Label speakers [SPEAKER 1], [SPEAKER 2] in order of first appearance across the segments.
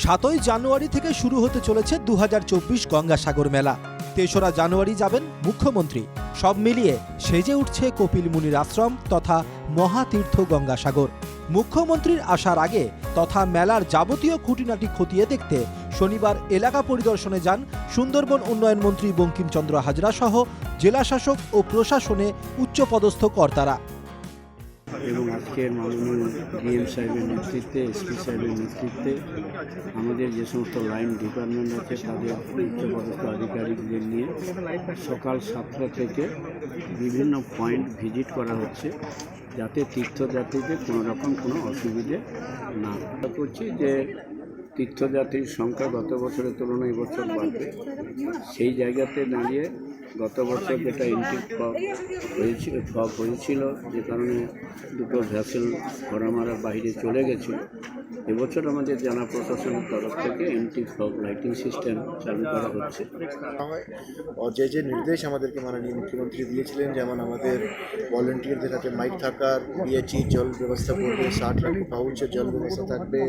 [SPEAKER 1] 7ই জানুয়ারি থেকে শুরু হতে চলেছে 2024 গঙ্গাসাগর মেলা। 3রা জানুয়ারি যাবেন মুখ্যমন্ত্রী। সব মিলিয়ে সেজে উঠছে কপিল মুনির আশ্রম তথা মহাতীর্থ গঙ্গাসাগর। মুখ্যমন্ত্রীর আসার আগে তথা মেলার যাবতীয় খুঁটিনাটি খতিয়ে দেখতে শনিবার এলাকা পরিদর্শনে যান সুন্দরবন উন্নয়ন মন্ত্রী বঙ্কিমচন্দ্র হাজরা সহ জেলাশাসক ও প্রশাসনে উচ্চপদস্থ কর্তারা।
[SPEAKER 2] এবং আজকের মাননীয় ডিএম সাহেবের নেতৃত্বে, এসপি সাহেবের নেতৃত্বে আমাদের যে সমস্ত লাইন ডিপার্টমেন্ট আছে তাদের উচ্চপদস্থ আধিকারিকদের নিয়ে সকাল 7টা থেকে বিভিন্ন পয়েন্ট ভিজিট করা হচ্ছে, যাতে তীর্থযাত্রীদের কোনো রকম কোনো অসুবিধে না করছি। যে তীর্থযাত্রীর সংখ্যা গত বছরের তুলনায় এবছর বাড়বে, সেই জায়গাতে দাঁড়িয়ে গত বছর যেটা এন্ট্রি ফগ হয়েছিল, যে কারণে দুটো ভ্যাসেল ঘোড়ামারা বাইরে চলে গেছিল, এবছর আমাদের জেলা প্রশাসনের তরফ থেকে এন্ট্রি ফগ লাইটিং সিস্টেম চালু করা হচ্ছে।
[SPEAKER 3] যে নির্দেশ আমাদেরকে মাননীয় মুখ্যমন্ত্রী দিয়েছিলেন, যেমন আমাদের ভলেন্টিয়ারদের হাতে মাইক থাকার, পিএইচই জল ব্যবস্থা করবে, 60 লাখ পাউচের জল ব্যবস্থা থাকবে,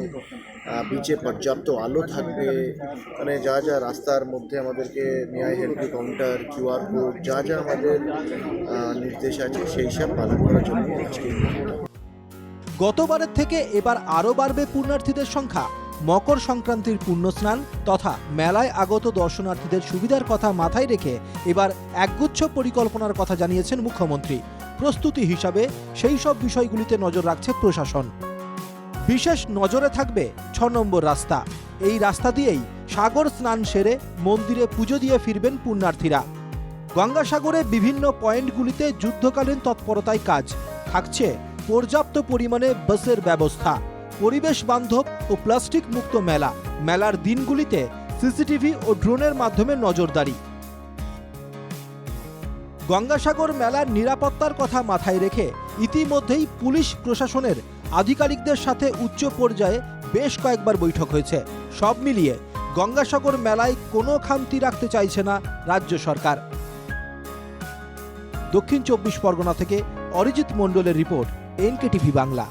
[SPEAKER 3] বিচে পর্যাপ্ত আলো থাকবে, মানে যা যা রাস্তার মধ্যে আমাদেরকে নিয়ায় হেল্প কাউন্টার, কিউআর কোড, যা যা আমাদের নির্দেশ আছে সেই সব পালন করার জন্য আজকে।
[SPEAKER 1] গতবারের থেকে এবার আরও বাড়বে পুণ্যার্থীদের সংখ্যা। মকর সংক্রান্তির পুণ্যস্নান তথা মেলায় আগত দর্শনার্থীদের সুবিধার কথা মাথায় রেখে এবার একগুচ্ছ পরিকল্পনার কথা জানিয়েছেন মুখ্যমন্ত্রী। প্রস্তুতি হিসাবে সেই সব বিষয়গুলিতে নজর রাখছে প্রশাসন। বিশেষ নজরে থাকবে 6 নম্বর রাস্তা। এই রাস্তা দিয়েই সাগর স্নান সেরে মন্দিরে পুজো দিয়ে ফিরবেন পুণ্যার্থীরা। গঙ্গাসাগরে বিভিন্ন পয়েন্টগুলিতে যুদ্ধকালীন তৎপরতায় কাজ থাকছে। পর্যাপ্ত পরিমাণে বাসের ব্যবস্থা, পরিবেশ বান্ধব ও প্লাস্টিক মুক্ত মেলা। মেলার দিনগুলিতে সিসিটিভি ও ড্রোনের মাধ্যমে নজরদারি। গঙ্গাসাগর মেলার নিরাপত্তার কথা মাথায় রেখে ইতিমধ্যেই পুলিশ প্রশাসনের আধিকারিকদের সাথে উচ্চ পর্যায়ে বেশ কয়েকবার বৈঠক হয়েছে। সব মিলিয়ে গঙ্গাসাগর মেলায় কোনো খামতি রাখতে চাইছে না রাজ্য সরকার। দক্ষিণ 24 পরগনা থেকে অরিজিৎ মণ্ডলের রিপোর্ট, এনকেটিভি বাংলা।